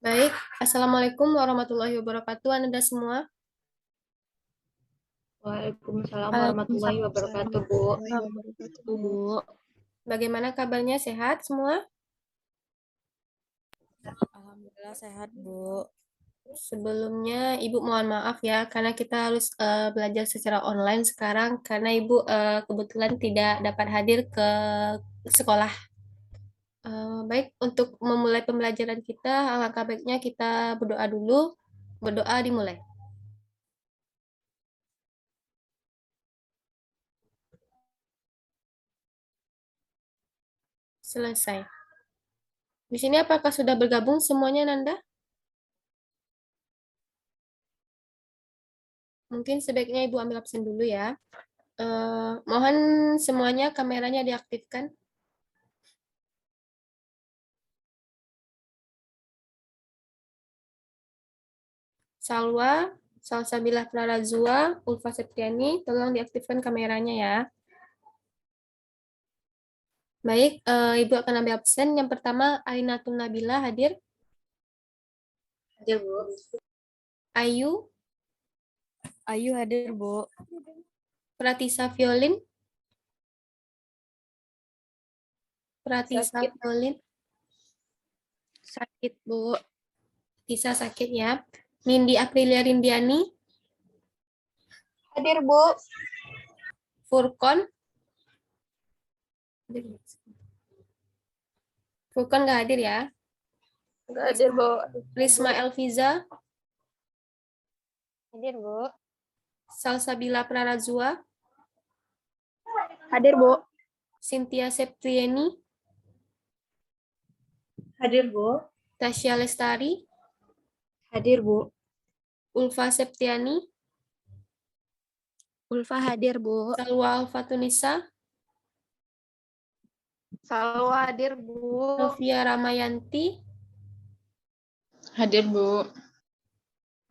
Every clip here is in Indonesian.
Baik, Assalamualaikum warahmatullahi wabarakatuh, Anda semua. Waalaikumsalam warahmatullahi Waalaikumsalam wabarakatuh, Bu. warahmatullahi wabarakatuh, Bu. Bagaimana kabarnya? Sehat semua? Alhamdulillah sehat, Bu. Sebelumnya, Ibu mohon maaf ya, karena kita harus belajar secara online sekarang, karena Ibu kebetulan tidak dapat hadir ke sekolah. Baik, untuk memulai pembelajaran kita, alangkah baiknya kita berdoa dulu. Berdoa dimulai. Selesai. Di sini apakah sudah bergabung semuanya, Nanda? Mungkin sebaiknya Ibu ambil absen dulu ya. Mohon semuanya kameranya diaktifkan. Salwa, Salsabila Prarazua, Ulfa Septiani, tolong diaktifkan kameranya ya. Baik, Ibu akan ambil absen. Yang pertama, Ainatun Nabila hadir. Hadir, Bu. Ayu, Ayu hadir, Bu. Pratisa Violin, Pratisa Sakit. Violin, Sakit, Bu. Tisa sakit ya. Nindi Aprilia Rindiani, Hadir, Bu. Furkon, Furkon nggak hadir ya. Nggak hadir, Bu. Risma Elviza, Hadir, Bu. Salsabila Prarazua, Hadir, Bu. Cynthia Septrieni, Hadir, Bu. Tasya Lestari, Hadir, Bu. Ulfa Septiani, Ulfa hadir, Bu. Salwa Alfatunisa, Salwa hadir, Bu. Novia Ramayanti. Hadir, Bu.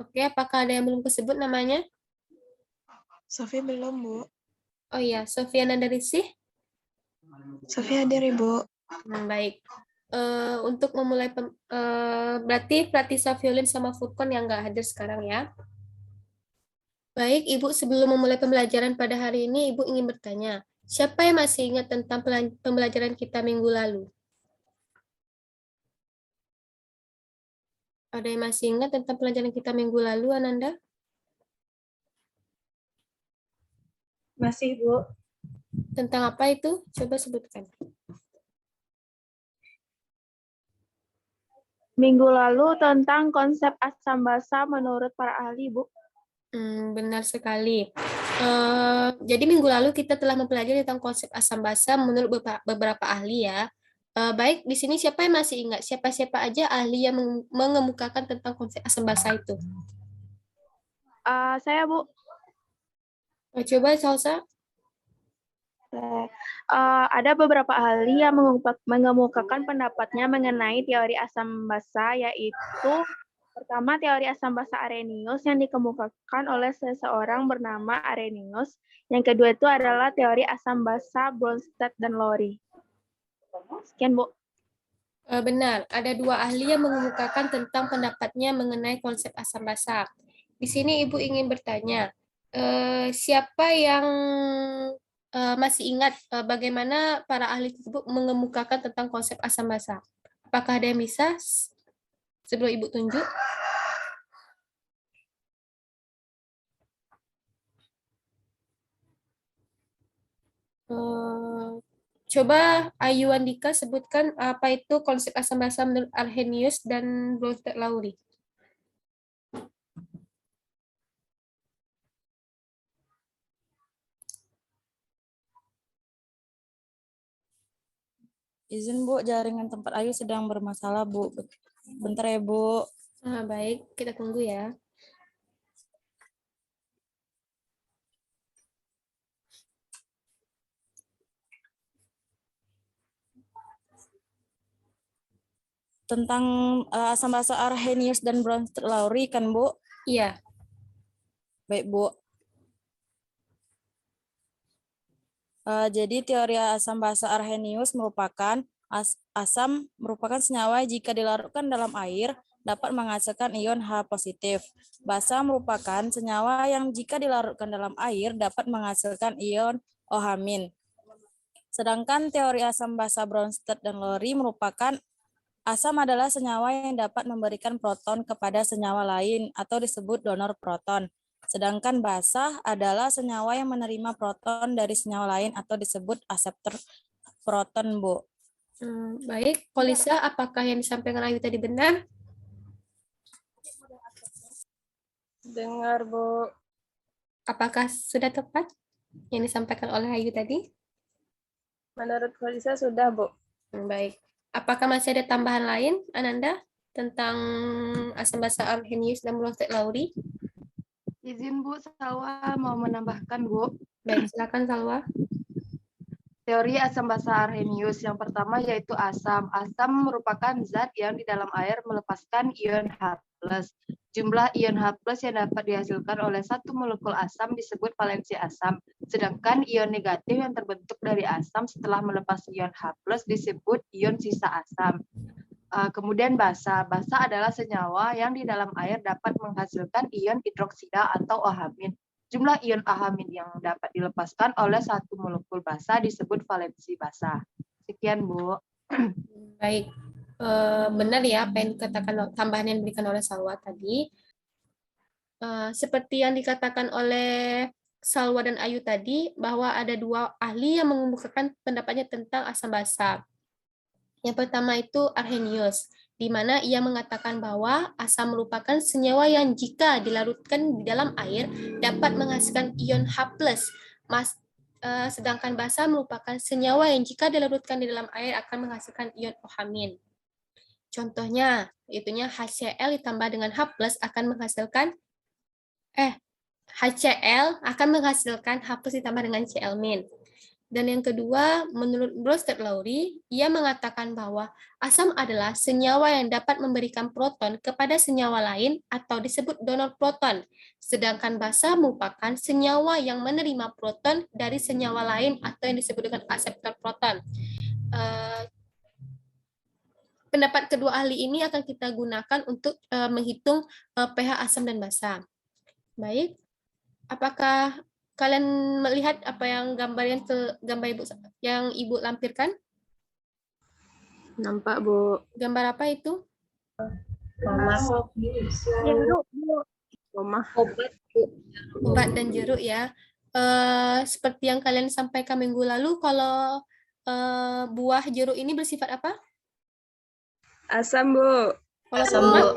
Oke, apakah ada yang belum kesebut namanya? Sofi belum, Bu. Oh iya, Sofiana Darisih. Sofi hadir, Ibu. Baik. Untuk memulai, berarti Pratisa Violin sama Furkon yang nggak hadir sekarang ya. Baik, Ibu, sebelum memulai pembelajaran pada hari ini, Ibu ingin bertanya, siapa yang masih ingat tentang pembelajaran kita minggu lalu? Ada yang masih ingat tentang pelajaran kita minggu lalu, Ananda? Masih, Bu. Tentang apa itu? Coba sebutkan. Minggu lalu tentang konsep asam basa menurut para ahli, Bu. Benar sekali. Jadi minggu lalu kita telah mempelajari tentang konsep asam basa menurut beberapa ahli ya. Baik, di sini siapa yang masih ingat? Siapa-siapa aja ahli yang mengemukakan tentang konsep asam basa itu? Saya, Bu. Coba Salsa. Ada beberapa ahli yang mengemukakan pendapatnya mengenai teori asam basa, yaitu pertama teori asam basa Arrhenius yang dikemukakan oleh seseorang bernama Arrhenius. Yang kedua itu adalah teori asam basa Bronsted dan Lowry. Sekian, Bu. Benar, ada dua ahli yang mengemukakan tentang pendapatnya mengenai konsep asam basa. Di sini Ibu ingin bertanya, siapa yang masih ingat bagaimana para ahli tersebut mengemukakan tentang konsep asam basa? Apakah ada yang bisa sebelum Ibu tunjuk? Coba Ayu Andika sebutkan apa itu konsep asam basa menurut Arrhenius dan Bronsted-Lowry. Izin, Bu, jaringan tempat Ayu sedang bermasalah, Bu. Bentar ya, Bu. Baik, kita tunggu ya. Tentang asam basa Arrhenius dan Bronsted-Lowry kan, Bu? Iya. Baik, Bu. Jadi teori asam basa Arrhenius merupakan asam merupakan senyawa jika dilarutkan dalam air dapat menghasilkan ion H positif. Basa merupakan senyawa yang jika dilarutkan dalam air dapat menghasilkan ion OH-. Sedangkan teori asam basa Bronsted dan Lowry merupakan asam adalah senyawa yang dapat memberikan proton kepada senyawa lain atau disebut donor proton. Sedangkan basa adalah senyawa yang menerima proton dari senyawa lain atau disebut aseptor proton, Bu. Baik, Polisa, apakah yang disampaikan Ayu tadi benar? Dengar, Bu. Apakah sudah tepat yang disampaikan oleh Ayu tadi? Menurut Polisa sudah, Bu. Baik. Apakah masih ada tambahan lain, Ananda, tentang asam basa Arrhenius dan Bronsted Lowry? Izin Bu, Salwa mau menambahkan Bu. Baik, silakan Salwa. Teori asam basa Arrhenius yang pertama yaitu asam. Asam merupakan zat yang di dalam air melepaskan ion H+. Jumlah ion H+ yang dapat dihasilkan oleh satu molekul asam disebut valensi asam. Sedangkan ion negatif yang terbentuk dari asam setelah melepas ion H+ disebut ion sisa asam. Kemudian basa. Basa adalah senyawa yang di dalam air dapat menghasilkan ion hidroksida atau OH-. Jumlah ion OH- yang dapat dilepaskan oleh satu molekul basa disebut valensi basa. Sekian, Bu. Baik. Benar ya apa yang dikatakan, tambahan yang diberikan oleh Salwa tadi. Seperti yang dikatakan oleh Salwa dan Ayu tadi, bahwa ada dua ahli yang mengemukakan pendapatnya tentang asam basa. Yang pertama itu Arrhenius, di mana ia mengatakan bahwa asam merupakan senyawa yang jika dilarutkan di dalam air dapat menghasilkan ion H+. Sedangkan basa merupakan senyawa yang jika dilarutkan di dalam air akan menghasilkan ion OH-. Contohnya, itunya HCl ditambah dengan H+ akan menghasilkan HCl akan menghasilkan H+ ditambah dengan Cl-. Dan yang kedua, menurut Bronsted Lowry, ia mengatakan bahwa asam adalah senyawa yang dapat memberikan proton kepada senyawa lain atau disebut donor proton. Sedangkan basa merupakan senyawa yang menerima proton dari senyawa lain atau yang disebut dengan aseptor proton. Pendapat kedua ahli ini akan kita gunakan untuk menghitung pH asam dan basa. Baik, apakah kalian melihat apa yang gambar Ibu yang Ibu lampirkan? Nampak, Bu. Gambar apa itu? Obat dan jeruk ya. Seperti yang kalian sampaikan minggu lalu, kalau buah jeruk ini bersifat apa? Asam, Bu. Kalau Asam, promak? Bu.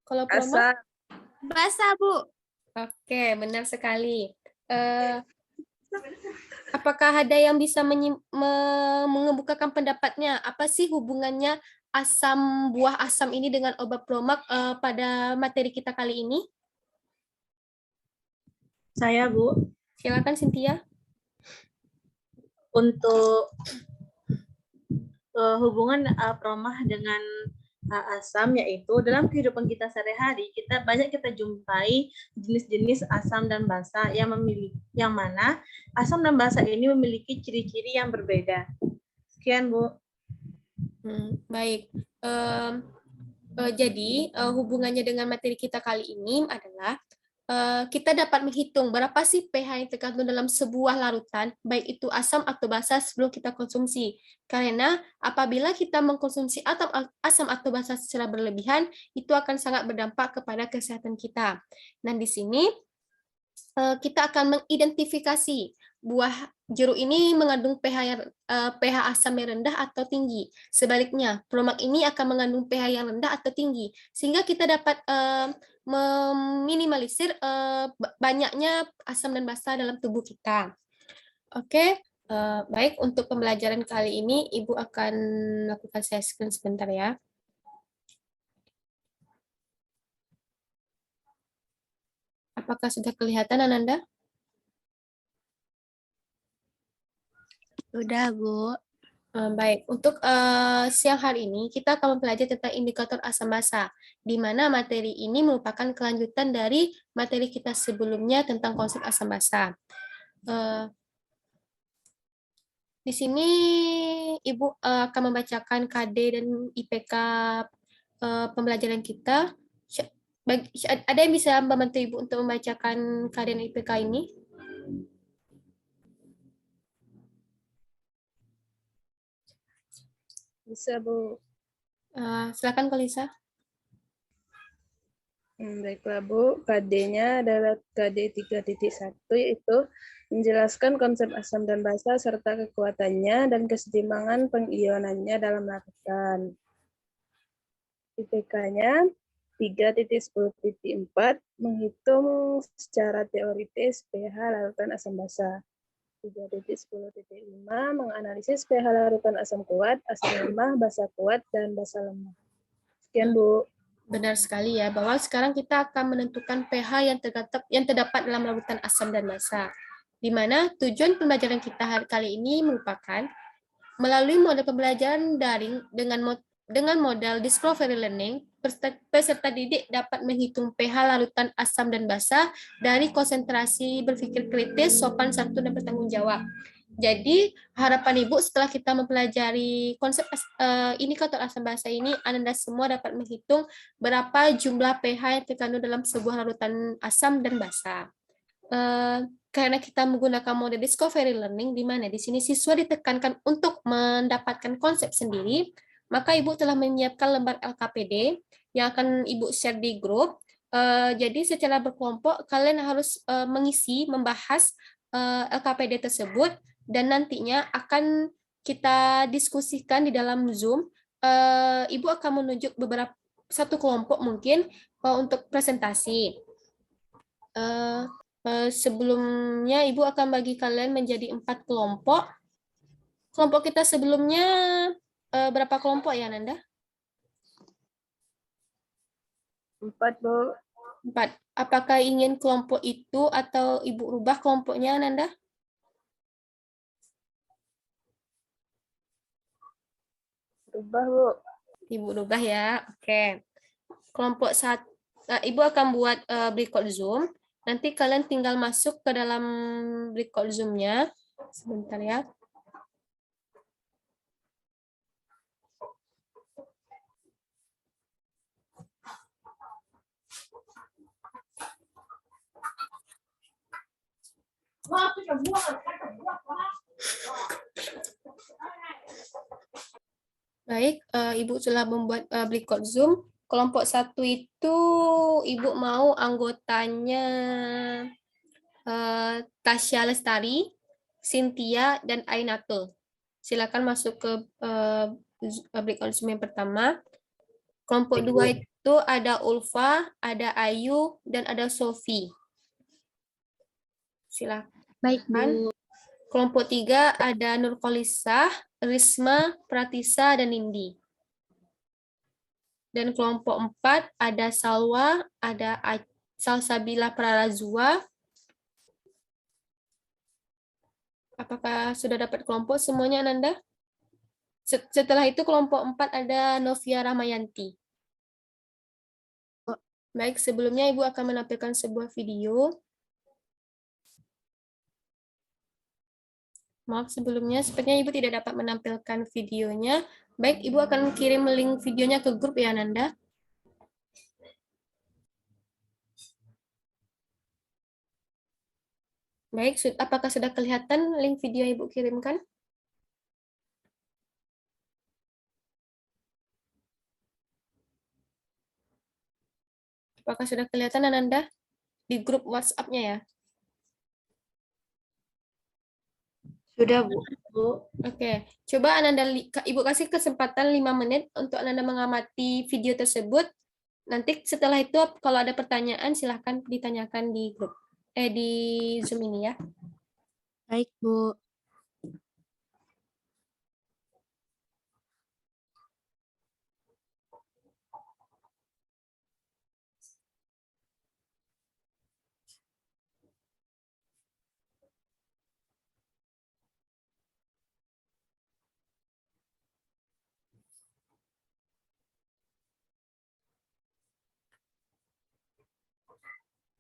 Kalau promak? Asam. Basa, Bu. Oke, benar sekali. Apakah ada yang bisa mengemukakan pendapatnya? Apa sih hubungannya buah asam ini dengan obat promak pada materi kita kali ini? Saya, Bu. Silakan Cynthia. Untuk hubungan promah dengan asam, yaitu dalam kehidupan kita sehari-hari banyak kita jumpai jenis-jenis asam dan basa yang mana asam dan basa ini memiliki ciri-ciri yang berbeda. Sekian, Bu. Baik. Jadi hubungannya dengan materi kita kali ini adalah kita dapat menghitung berapa sih pH yang terkandung dalam sebuah larutan, baik itu asam atau basa sebelum kita konsumsi. Karena apabila kita mengkonsumsi asam atau basa secara berlebihan, itu akan sangat berdampak kepada kesehatan kita. Dan di sini kita akan mengidentifikasi buah jeruk ini mengandung pH asam yang rendah atau tinggi. Sebaliknya, promak ini akan mengandung pH yang rendah atau tinggi, sehingga kita dapat meminimalisir banyaknya asam dan basa dalam tubuh kita. Oke, baik, untuk pembelajaran kali ini Ibu akan lakukan share screen sebentar ya. Apakah sudah kelihatan, Ananda? Sudah, Bu. Baik, untuk siang hari ini kita akan mempelajari tentang indikator asam basa, di mana materi ini merupakan kelanjutan dari materi kita sebelumnya tentang konsep asam basa. Di sini Ibu akan membacakan KD dan IPK pembelajaran kita. Ada yang bisa membantu Ibu untuk membacakan keadaan IPK ini? Bisa, Bu. Silakan Kolisa. Baiklah, Bu. KD-nya adalah KD 3.1, yaitu menjelaskan konsep asam dan basa serta kekuatannya dan kesetimbangan pengionannya dalam larutan. IPK-nya 3.10.4, menghitung secara teoritis pH larutan asam basa. 3.10.5, menganalisis pH larutan asam kuat, asam lemah, basa kuat, dan basa lemah. Sekian, Bu. Benar sekali ya, bahwa sekarang kita akan menentukan pH yang terdapat dalam larutan asam dan basa. Di mana tujuan pembelajaran kita kali ini merupakan melalui model pembelajaran daring dengan model discovery learning, peserta didik dapat menghitung pH larutan asam dan basa dari konsentrasi berpikir kritis, sopan santun, dan bertanggung jawab. Jadi harapan Ibu setelah kita mempelajari konsep indikator asam basa ini, Anda semua dapat menghitung berapa jumlah pH yang terkandung dalam sebuah larutan asam dan basa. Karena kita menggunakan model discovery learning, di mana di sini siswa ditekankan untuk mendapatkan konsep sendiri, maka Ibu telah menyiapkan lembar LKPD yang akan Ibu share di grup. Jadi secara berkelompok, kalian harus membahas LKPD tersebut, dan nantinya akan kita diskusikan di dalam Zoom. Ibu akan menunjuk satu kelompok mungkin untuk presentasi. Sebelumnya Ibu akan bagi kalian menjadi 4 kelompok. Kelompok kita sebelumnya berapa kelompok ya, Nanda? 4, Bu. 4. Apakah ingin kelompok itu atau Ibu rubah kelompoknya, Nanda? Rubah, Bu. Ibu rubah ya. Oke. Kelompok 1, Ibu akan buat breakout Zoom. Nanti kalian tinggal masuk ke dalam breakout Zoom-nya. Sebentar ya. Baik, Ibu telah membuat breakout Zoom. Kelompok 1 itu Ibu mau anggotanya Tasya Lestari, Cynthia, dan Ainatul. Silakan masuk ke breakout Zoom yang pertama. Kelompok 2 itu ada Ulfa, ada Ayu, dan ada Sofi. Silakan. Baik, Bu. Kelompok 3 ada Nurkolisah, Risma, Pratisa, dan Nindi. Dan kelompok 4 ada Salwa, ada Salsabila Prarazua. Apakah sudah dapat kelompok semuanya, Ananda? Setelah itu kelompok 4 ada Novia Ramayanti. Baik, sebelumnya Ibu akan menampilkan sebuah video. Maaf sebelumnya, sepertinya Ibu tidak dapat menampilkan videonya. Baik, Ibu akan kirim link videonya ke grup ya, Nanda. Baik, apakah sudah kelihatan link video yang Ibu kirimkan? Apakah sudah kelihatan, Ananda? Di grup WhatsApp-nya ya? Sudah, Bu. Oke, coba Ananda, Ibu kasih kesempatan 5 menit untuk Ananda mengamati video tersebut. Nanti setelah itu kalau ada pertanyaan silahkan ditanyakan di grup di Zoom ini ya. Baik, Bu.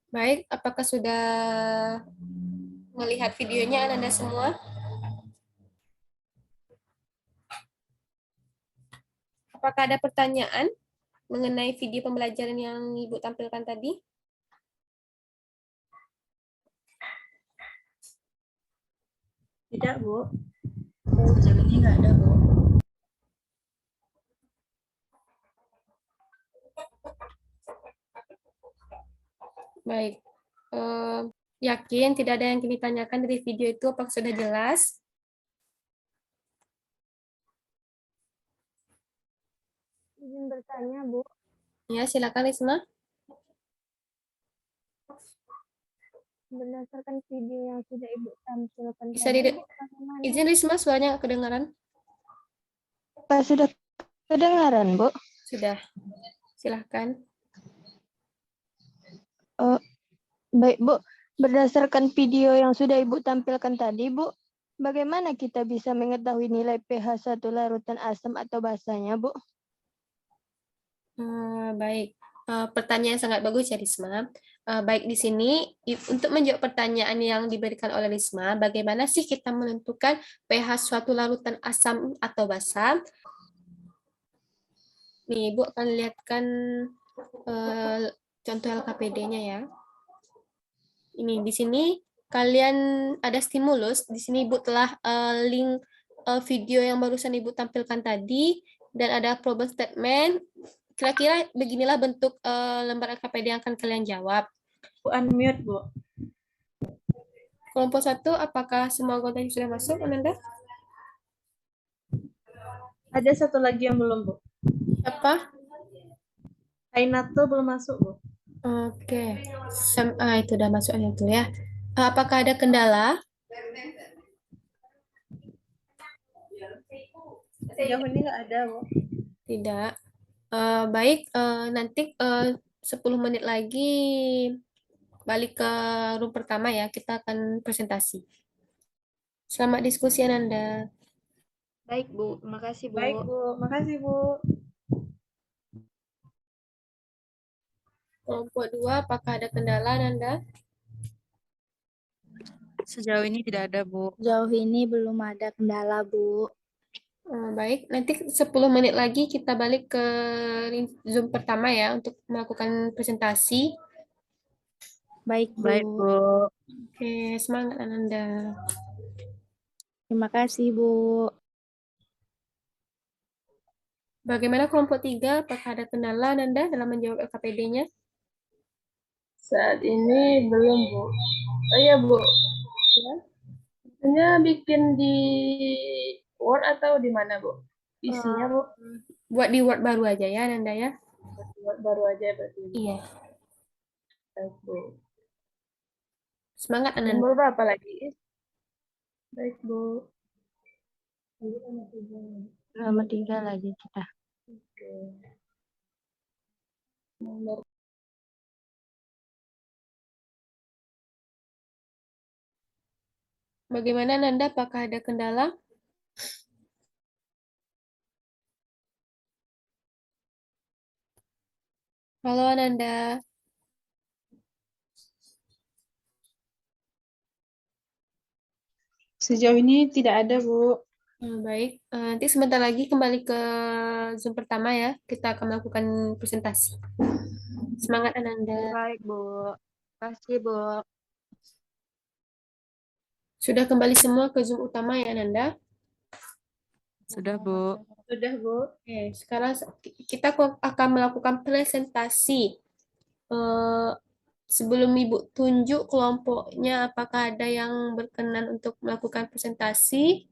Baik, apakah sudah melihat videonya Anda semua? Apakah ada pertanyaan? mengenai video pembelajaran yang Ibu tampilkan tadi? Tidak, Bu. Sejauh ini nggak ada, Bu. Baik. Yakin tidak ada yang ditanyakan dari video itu, apakah sudah jelas? Izin bertanya, Bu. Ya, silakan Risma. Berdasarkan video yang sudah Ibu tampilkan Bisa tadi, di izin Risma, suaranya nggak kedengaran? Pak, sudah kedengaran, Bu? Sudah. Silahkan. Baik, Bu. Berdasarkan video yang sudah Ibu tampilkan tadi, Bu, bagaimana kita bisa mengetahui nilai pH 1 larutan asam atau basanya, Bu? Baik. Pertanyaan yang sangat bagus ya, Risma. Baik di sini, untuk menjawab pertanyaan yang diberikan oleh Risma, bagaimana sih kita menentukan pH suatu larutan asam atau basa? Nih, Ibu akan lihatkan contoh LKPD-nya ya. Ini di sini kalian ada stimulus. Di sini Ibu telah link video yang barusan Ibu tampilkan tadi dan ada problem statement. Kira-kira beginilah bentuk lembar LKPD yang akan kalian jawab. Bu, unmute, Bu. Kelompok 1, apakah semua anggotanya sudah masuk, Ananda? Ada satu lagi yang belum, Bu. Siapa? Ainato belum masuk, Bu. Oke. Itu udah masuk itu ya. Apakah ada kendala? Sejauh ini nggak ada, Bu. Tidak. Baik, nanti 10 menit lagi balik ke room pertama ya, kita akan presentasi. Selamat diskusi Ananda. Baik, Bu. Terima kasih, Bu. Baik, Bu. Makasih, Bu. Kelompok 2, apakah ada kendala Ananda? Sejauh ini tidak ada, Bu. Jauh ini belum ada kendala, Bu. Baik, nanti 10 menit lagi kita balik ke Zoom pertama ya untuk melakukan presentasi. Baik, Bu. Baik, Bu. Oke, semangat Ananda. Terima kasih, Bu. Bagaimana kelompok 3? Apakah ada kendala Ananda dalam menjawab LKPD-nya? Saat ini belum, Bu. Oh iya, Bu. Ya. Biasanya bikin di Word atau di mana, Bu? Isinya, Bu? Buat di Word baru aja ya Ananda ya. Word baru aja berarti. Iya. Baik, Bu. Semangat Ananda. Nomor berapa lagi? Baik, Bu. Nomor 3 lagi kita. Oke. Nomor Bagaimana Ananda? Apakah ada kendala? Halo Ananda. sejauh ini tidak ada, Bu. Baik, nanti sebentar lagi kembali ke Zoom pertama ya. Kita akan melakukan presentasi. Semangat Ananda. Baik, Bu. Terima kasih, Bu. Sudah kembali semua ke Zoom utama ya Ananda? Sudah, Bu. Sudah, Bu. Oke, sekarang kita akan melakukan presentasi. Sebelum Ibu tunjuk kelompoknya, apakah ada yang berkenan untuk melakukan presentasi?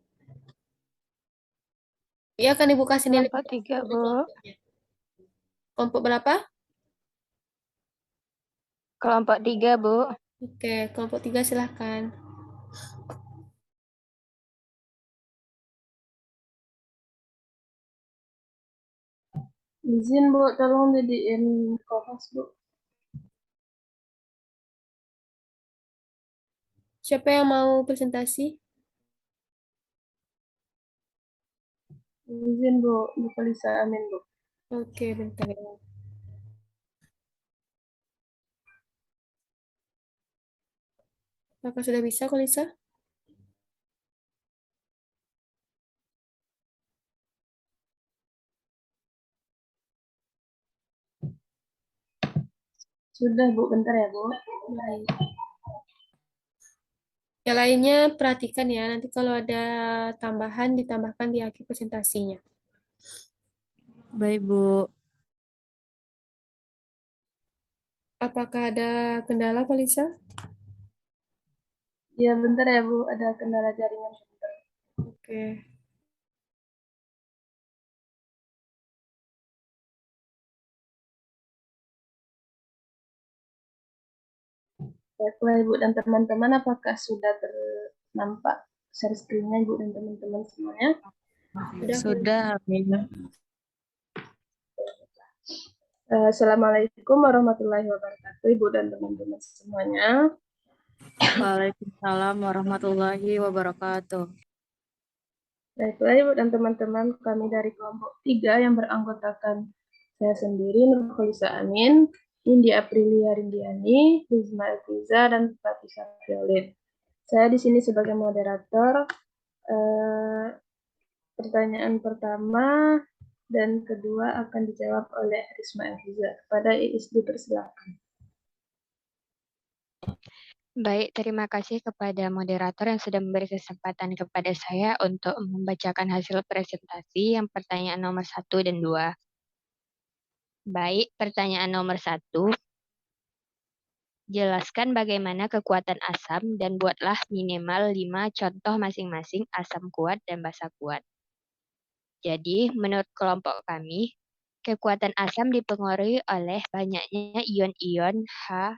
Ya, akan Ibu kasih nilai. Kelompok 3, Bu. Kelompok berapa? Kelompok 3, Bu. Oke, kelompok 3 silahkan. Izin, Bu, tolong jadiin co-host, Bu. Siapa yang mau presentasi? Izin, Bu. Bu Kalisa, amin, Bu. Oke, bentar ya. Apakah sudah bisa, Kolisa? Sudah, Bu. Bentar ya, Bu. Baik. Yang lainnya perhatikan ya, nanti kalau ada tambahan ditambahkan di akhir presentasinya. Baik, Bu. Apakah ada kendala, Kak Lisa? Ya, bentar ya, Bu. Ada kendala jaringan. Oke. Baiklah, Ibu dan teman-teman, apakah sudah ternampak share screen-nya, Ibu dan teman-teman semuanya? Sudah, Amin. Assalamualaikum warahmatullahi wabarakatuh, Ibu dan teman-teman semuanya. Waalaikumsalam warahmatullahi wabarakatuh. Baiklah, Ibu dan teman-teman, kami dari kelompok 3 yang beranggotakan saya sendiri, Nurholisa Amin, Indi Aprilia Rindiani, Rizma Elviza, dan Fatisa Violin. Saya di sini sebagai moderator. Pertanyaan pertama dan kedua akan dijawab oleh Rizma Elviza. Kepada Iis dipersilakan. Baik, terima kasih kepada moderator yang sudah memberi kesempatan kepada saya untuk membacakan hasil presentasi yang pertanyaan nomor 1 dan 2. Baik, pertanyaan nomor 1. Jelaskan bagaimana kekuatan asam dan buatlah minimal 5 contoh masing-masing asam kuat dan basa kuat. Jadi, menurut kelompok kami, kekuatan asam dipengaruhi oleh banyaknya ion-ion H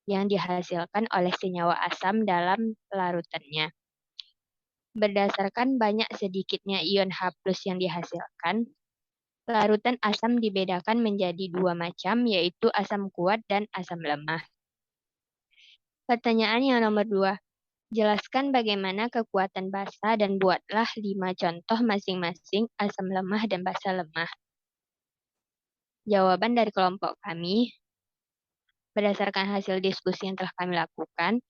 yang dihasilkan oleh senyawa asam dalam larutannya. Berdasarkan banyak sedikitnya ion H+ yang dihasilkan, larutan asam dibedakan menjadi 2 macam, yaitu asam kuat dan asam lemah. Pertanyaan yang nomor 2. Jelaskan bagaimana kekuatan basa dan buatlah 5 contoh masing-masing asam lemah dan basa lemah. Jawaban dari kelompok kami, berdasarkan hasil diskusi yang telah kami lakukan,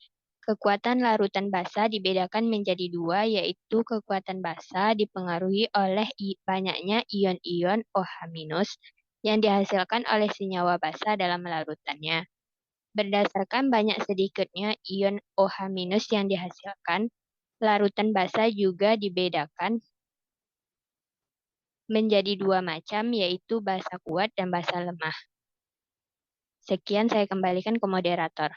kekuatan larutan basa dibedakan menjadi 2, yaitu kekuatan basa dipengaruhi oleh banyaknya ion-ion OH- yang dihasilkan oleh senyawa basa dalam larutannya. Berdasarkan banyak sedikitnya ion OH- yang dihasilkan, larutan basa juga dibedakan menjadi 2 macam, yaitu basa kuat dan basa lemah. Sekian, saya kembalikan ke moderator.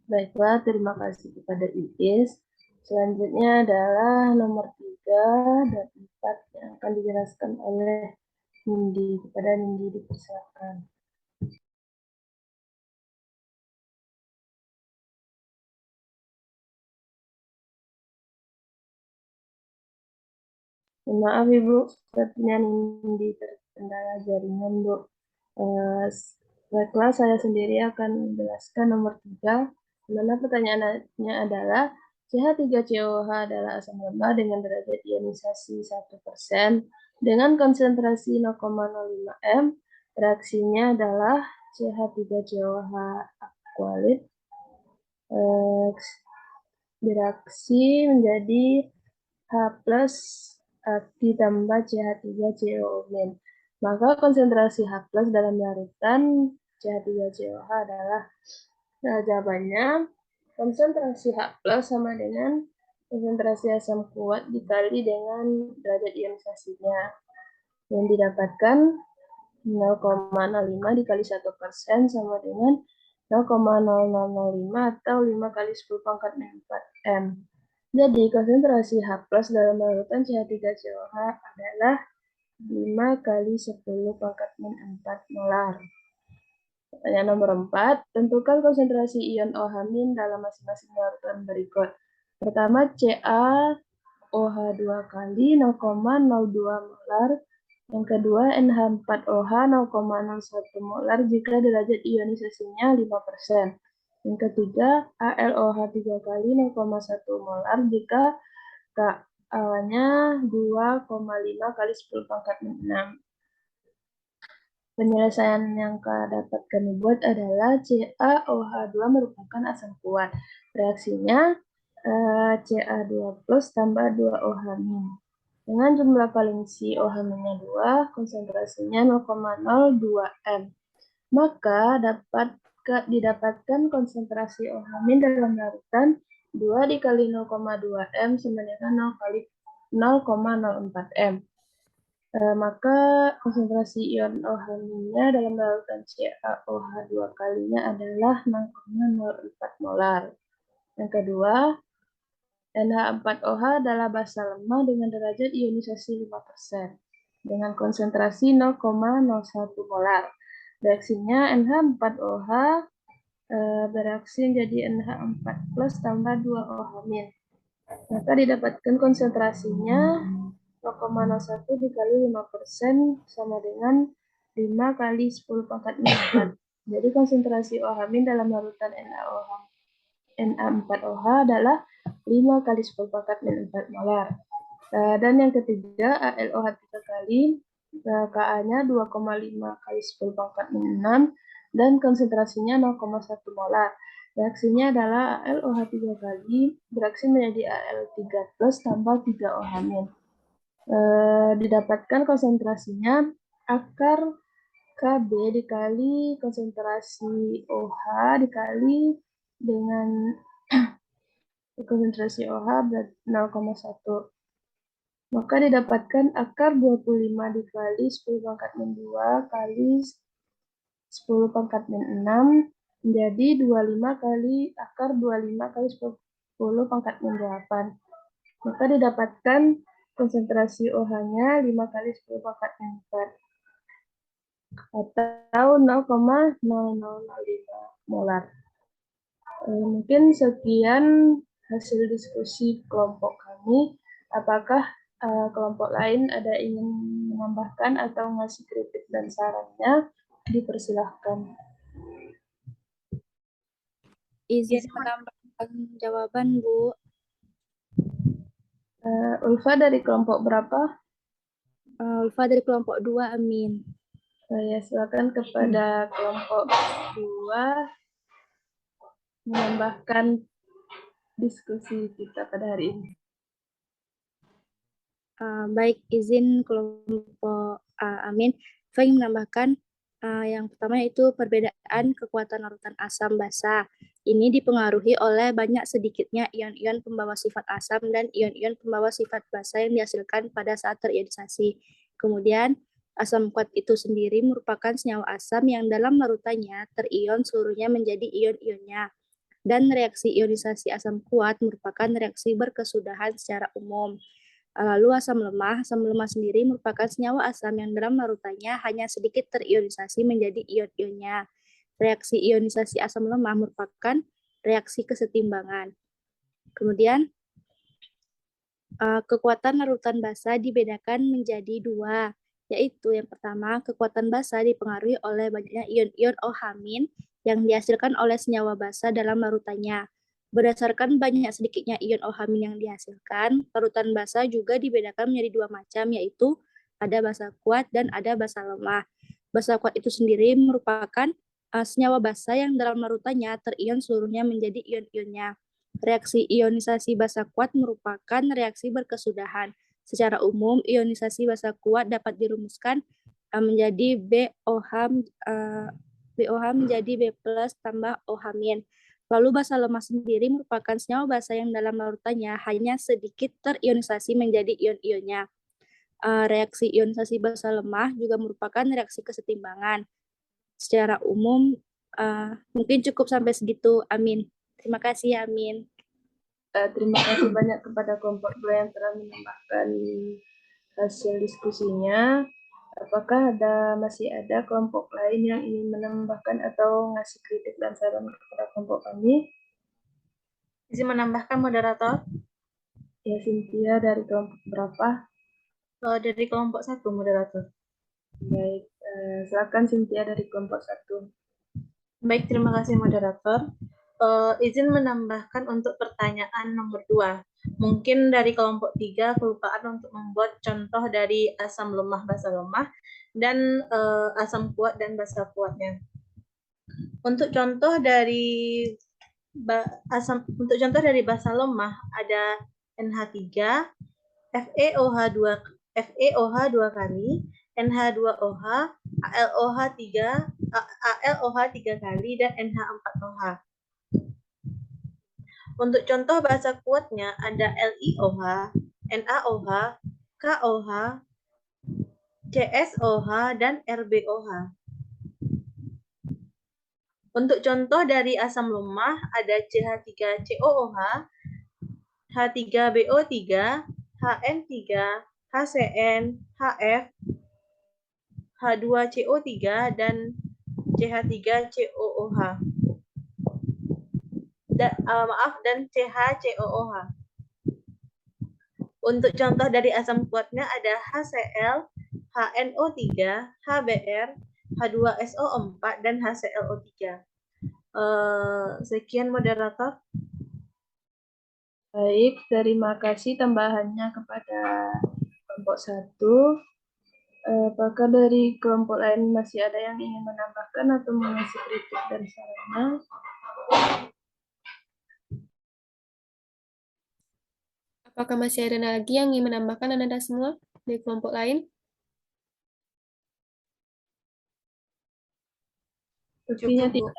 Baiklah, terima kasih kepada Iis. Selanjutnya adalah nomor 3 dan 4 yang akan dijelaskan oleh Nindi. Kepada Nindi dipersilakan. Maaf Ibu, sepertinya Nindi terkendala jaringan, Bu. Baiklah, saya sendiri akan menjelaskan nomor 3, di mana pertanyaannya adalah CH3COH adalah asam lemah dengan derajat ionisasi 1% dengan konsentrasi 0,05 m. Reaksinya adalah CH3COH aqualit bereaksi menjadi H+ ditambah CH3COO-. Maka konsentrasi H+ dalam larutan CH3COH adalah jawabannya konsentrasi H+ sama dengan konsentrasi asam kuat dikali dengan derajat ionisasinya. Yang didapatkan 0,05 dikali 1% sama dengan 0,0005 atau 5 kali 10 pangkat 4 M. Jadi konsentrasi H+ dalam larutan CH3COH adalah 5 kali 10 pangkat 4 molar. Pertanyaan nomor 4, tentukan konsentrasi ion OH- dalam masing-masing larutan berikut. Pertama, CaOH 2 kali 0,02 molar. Yang kedua, NH4OH 0,01 molar jika derajat ionisasinya 5%. Yang ketiga, AlOH 3 kali 0,1 molar jika Ka-nya 2,5 kali 10 pangkat 6. Penyelesaian yang dapat kami buat adalah CaOH2 merupakan asam kuat. Reaksinya Ca2+ tambah 2OH-. Dengan jumlah valensi OH-nya 2, konsentrasinya 0,02 M. Maka didapatkan konsentrasi OH- dalam larutan 2 dikali 0,2 M sama dengan 0 kali 0,04 M. Maka konsentrasi ion OH-nya dalam larutan CaOH 2 kalinya adalah 0,04 molar. Yang kedua, NH4OH adalah basa lemah dengan derajat ionisasi 5% dengan konsentrasi 0,01 molar. Reaksinya NH4OH bereaksi menjadi NH4 plus tambah 2OH-. Maka didapatkan konsentrasinya 0,01 dikali 5% sama dengan 5 kali 10 pangkat 4. Jadi konsentrasi OH- dalam larutan Na4OH adalah 5 kali 10 pangkat 4 molar. Dan yang ketiga, AlOH 3 kali, Ka-nya 2,5 kali 10 pangkat 6, dan konsentrasinya 0,1 molar. Reaksinya adalah AlOH 3 kali bereaksi menjadi Al3 plus tambah 3OH-. Didapatkan konsentrasinya akar Kb dikali konsentrasi OH dikali dengan konsentrasi OH 0,1. Maka didapatkan akar 25 dikali 10 pangkat 2 kali 10 pangkat 6 menjadi 25 kali akar 25 kali 10 pangkat 8. Maka didapatkan konsentrasi OH-nya 5 kali 10 pangkat 4 atau 0,0005 molar. Mungkin sekian hasil diskusi kelompok kami. Apakah kelompok lain ada ingin menambahkan atau ngasih kritik dan sarannya? Dipersilahkan. Izin menambahkan jawaban, Bu. Ulfa dari kelompok berapa? Ulfa dari kelompok 2, Amin. Ya, silakan kepada kelompok 2 menambahkan diskusi kita pada hari ini. Baik, izin kelompok Amin. Saya ingin menambahkan yang pertama yaitu perbedaan kekuatan larutan asam basa. Ini dipengaruhi oleh banyak sedikitnya ion-ion pembawa sifat asam dan ion-ion pembawa sifat basa yang dihasilkan pada saat terionisasi. Kemudian, asam kuat itu sendiri merupakan senyawa asam yang dalam larutannya terion seluruhnya menjadi ion-ionnya. Dan reaksi ionisasi asam kuat merupakan reaksi berkesudahan secara umum. Lalu asam lemah sendiri merupakan senyawa asam yang dalam larutannya hanya sedikit terionisasi menjadi ion-ionnya. Reaksi ionisasi asam lemah merupakan reaksi kesetimbangan. Kemudian, kekuatan larutan basa dibedakan menjadi 2, yaitu yang pertama, kekuatan basa dipengaruhi oleh banyaknya ion-ion OH- yang dihasilkan oleh senyawa basa dalam larutannya. Berdasarkan banyak sedikitnya ion OH- yang dihasilkan, larutan basa juga dibedakan menjadi 2 macam, yaitu ada basa kuat dan ada basa lemah. Basa kuat itu sendiri merupakan senyawa basa yang dalam larutannya terion seluruhnya menjadi ion-ionnya. Reaksi ionisasi basa kuat merupakan reaksi berkesudahan. Secara umum, ionisasi basa kuat dapat dirumuskan menjadi BOH menjadi B plus tambah OH-. Lalu basa lemah sendiri merupakan senyawa basa yang dalam larutannya hanya sedikit terionisasi menjadi ion-ionnya. Reaksi ionisasi basa lemah juga merupakan reaksi kesetimbangan. Secara umum, mungkin cukup sampai segitu. Amin. Terima kasih, Amin. Terima kasih banyak kepada kelompok 2 yang telah menambahkan hasil diskusinya. Apakah masih ada kelompok lain yang ingin menambahkan atau ngasih kritik dan saran kepada kelompok kami? Izin menambahkan, moderator. Ya, Cynthia dari kelompok berapa? Dari kelompok 1, moderator. Baik, silakan Cynthia dari kelompok 1. Baik, terima kasih, moderator. Izin menambahkan untuk pertanyaan nomor 2. Mungkin dari kelompok 3 kelupaan untuk membuat contoh dari asam lemah basa lemah dan asam kuat dan basa kuatnya. Untuk contoh dari basa lemah ada NH3, FeOH 2 kali, NH2OH, AlOH 3 kali, dan NH4OH. Untuk contoh basa kuatnya ada LiOH, NaOH, KOH, CSOH, dan RbOH. Untuk contoh dari asam lemah ada CH3COOH, H3BO3, HN3, HCN, HF, H2CO3, dan CH3COOH. Dan CHCOOH. Untuk contoh dari asam kuatnya ada HCl, HNO3, HBr, H2SO4, dan HClO3. Sekian moderator. Baik, terima kasih tambahannya kepada kelompok 1. Apakah dari kelompok lain masih ada yang ingin menambahkan atau mengisi kritik dan sarannya? Apakah masih ada lagi yang ingin menambahkan Anda semua dari kelompok lain? Sepertinya Cukup, Bu.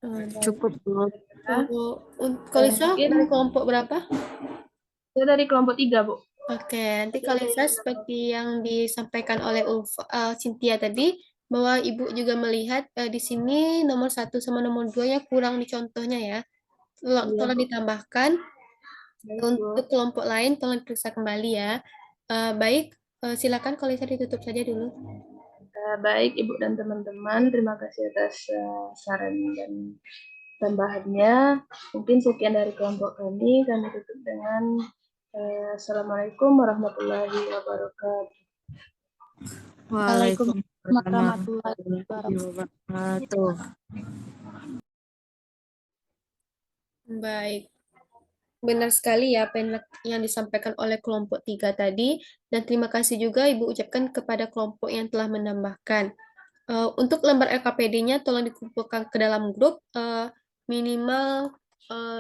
tidak. Cukup, Bu. Kalisa Mungkin- dari kelompok berapa? Saya dari kelompok 3, Bu. Oke, nanti Kalisa seperti yang disampaikan oleh Cynthia tadi, bahwa Ibu juga melihat di sini nomor 1 sama nomor 2 ya kurang di contohnya ya. Tolong ditambahkan. Baik, Untuk Bu. kelompok lain, tolong diperiksa kembali ya. Baik, silakan Kalisa ditutup saja dulu. Baik, Ibu dan teman-teman, terima kasih atas saran dan tambahannya. Mungkin sekian dari kelompok kami tutup dengan Assalamualaikum warahmatullahi wabarakatuh. Waalaikumsalam warahmatullahi wabarakatuh. Baik. Benar sekali ya apa yang disampaikan oleh kelompok 3 tadi, dan terima kasih juga Ibu ucapkan kepada kelompok yang telah menambahkan. Untuk lembar LKPD-nya tolong dikumpulkan ke dalam grup, minimal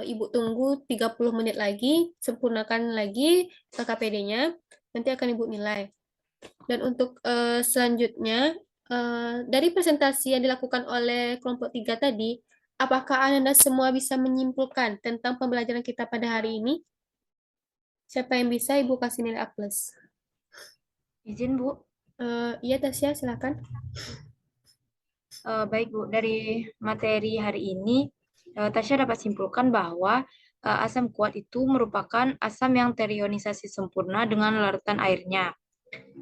Ibu tunggu 30 menit lagi, sempurnakan lagi LKPD-nya, nanti akan Ibu nilai. Dan untuk selanjutnya, dari presentasi yang dilakukan oleh kelompok 3 tadi, apakah Anda semua bisa menyimpulkan tentang pembelajaran kita pada hari ini? Siapa yang bisa, Ibu kasih nilai A+. Izin, Bu. Iya, Tasya, silakan. Baik, Bu. Dari materi hari ini, Tasya dapat simpulkan bahwa asam kuat itu merupakan asam yang terionisasi sempurna dengan larutan airnya.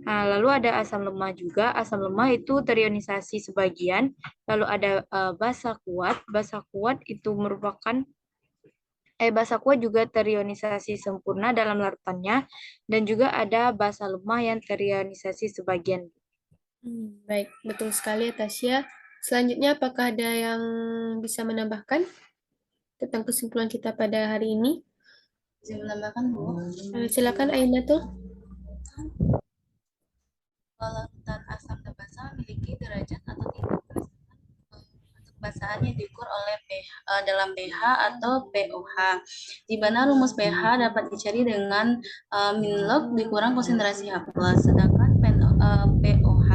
Lalu ada asam lemah juga. Asam lemah itu terionisasi sebagian. Lalu ada basa kuat. Basa kuat itu merupakan basa kuat juga terionisasi sempurna dalam larutannya. Dan juga ada basa lemah yang terionisasi sebagian. Baik, betul sekali ya Tasya. Selanjutnya, apakah ada yang bisa menambahkan tentang kesimpulan kita pada hari ini? Bisa menambahkan, Bu? Silakan Ainatul. Larutan asam dan basa memiliki derajat atau tingkat kerusakan untuk basahannya diukur oleh dalam pH atau pOH, di mana rumus pH dapat dicari dengan min log dikurang konsentrasi H+, sedangkan pOH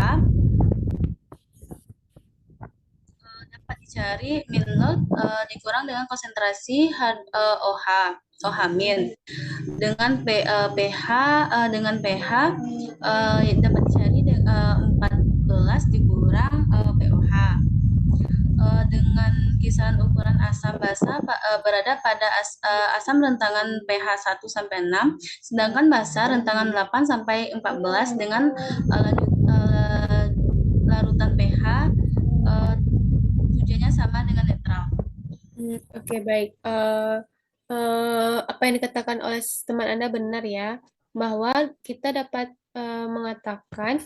dapat dicari min log dikurang dengan konsentrasi OH min. Dengan pH dapat dicari 14 dikurang pOH. Dengan kisaran ukuran asam basa berada pada asam rentangan pH 1 sampai 6, sedangkan basa rentangan 8 sampai 14 dengan larutan pH tujuannya sama dengan netral. Oke, baik. Apa yang dikatakan oleh teman Anda benar ya, bahwa kita dapat mengatakan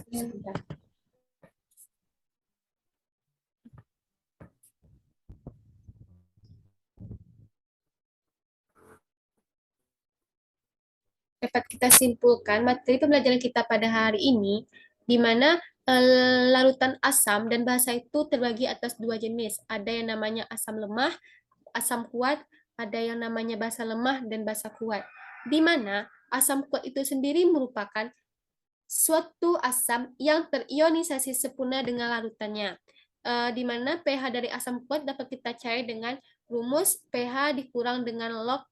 dapat kita simpulkan materi pembelajaran kita pada hari ini, di mana larutan asam dan basa itu terbagi atas 2 jenis. Ada yang namanya asam lemah, asam kuat, ada yang namanya basa lemah dan basa kuat. di mana asam kuat itu sendiri merupakan suatu asam yang terionisasi sempurna dengan larutannya. Di mana pH dari asam kuat dapat kita cari dengan rumus pH dikurang dengan log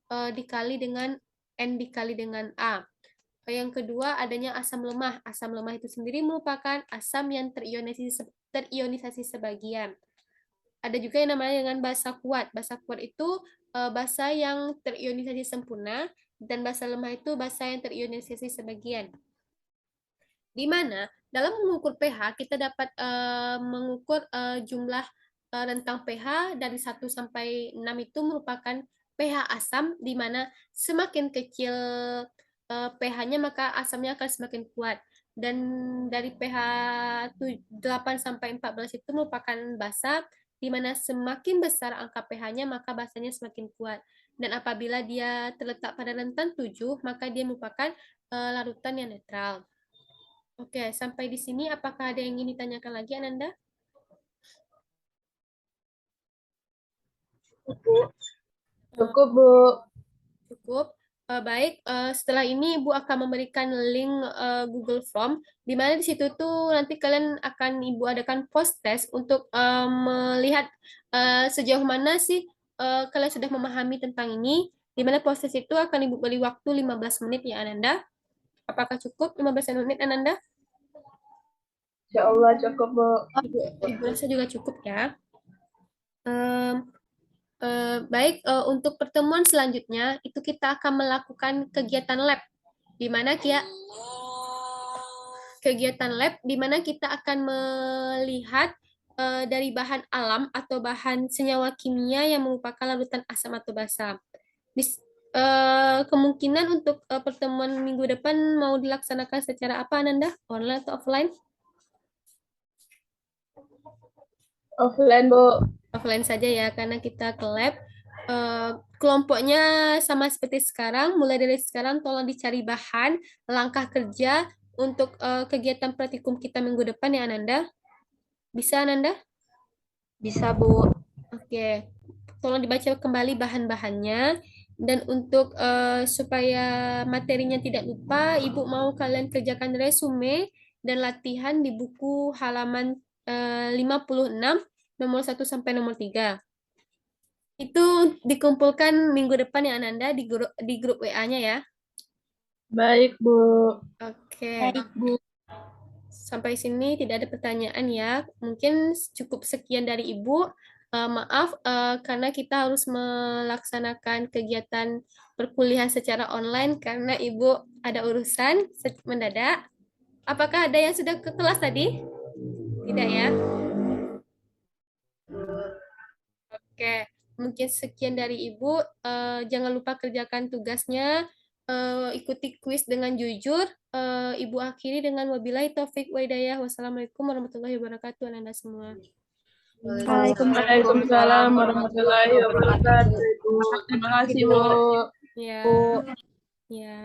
dikali dengan N dikali dengan A. Yang kedua, adanya asam lemah. Asam lemah itu sendiri merupakan asam yang terionisasi sebagian. Ada juga yang namanya dengan basa kuat. Basa kuat itu basa yang terionisasi sempurna, dan basa lemah itu basa yang terionisasi sebagian. Di mana dalam mengukur pH kita dapat mengukur jumlah rentang pH dari 1 sampai 6 itu merupakan pH asam, di mana semakin kecil pH-nya maka asamnya akan semakin kuat. Dan dari pH 8 sampai 14 itu merupakan basa, di mana semakin besar angka pH-nya maka basanya semakin kuat. Dan apabila dia terletak pada rentan 7, maka dia merupakan larutan yang netral. Oke, sampai di sini apakah ada yang ingin ditanyakan lagi, Ananda? Cukup, Bu. Cukup. Baik, setelah ini Ibu akan memberikan link Google Form, di mana di situ tuh nanti kalian akan Ibu adakan post test untuk melihat sejauh mana sih kalian sudah memahami tentang ini, di mana post test itu akan Ibu beri waktu 15 menit ya, Ananda. Apakah cukup 15 menit, Ananda? Insya Allah cukup, Bu. Ibu rasa juga cukup ya. Baik, untuk pertemuan selanjutnya itu kita akan melakukan kegiatan lab, di mana kita akan melihat dari bahan alam atau bahan senyawa kimia yang merupakan larutan asam atau basa. Kemungkinan untuk pertemuan minggu depan mau dilaksanakan secara apa, Ananda? Online atau offline? Offline, Bu. Offline saja ya, karena kita ke lab. Kelompoknya sama seperti sekarang, mulai dari sekarang tolong dicari bahan, langkah kerja untuk kegiatan praktikum kita minggu depan ya, Ananda. Bisa, Ananda? Bisa, Bu. Oke, tolong dibaca kembali bahan-bahannya. Dan untuk supaya materinya tidak lupa, Ibu mau kalian kerjakan resume dan latihan di buku halaman 56, nomor 1 sampai nomor 3. Itu dikumpulkan minggu depan ya, Ananda, di grup WA-nya ya. Baik, Bu. Oke. Baik, Bu. Sampai sini tidak ada pertanyaan ya. Mungkin cukup sekian dari Ibu. Maaf karena kita harus melaksanakan kegiatan perkuliahan secara online karena Ibu ada urusan mendadak. Apakah ada yang sudah ke kelas tadi? Tidak ya? Oke, mungkin sekian dari Ibu. Jangan lupa kerjakan tugasnya. Ikuti kuis dengan jujur. Ibu akhiri dengan wabillahi taufik wa hidayah. Wassalamualaikum warahmatullahi wabarakatuh, Anda semua. Waalaikumsalam warahmatullahi wabarakatuh, Ibu. Terima kasih, Bu. Ya. Ya.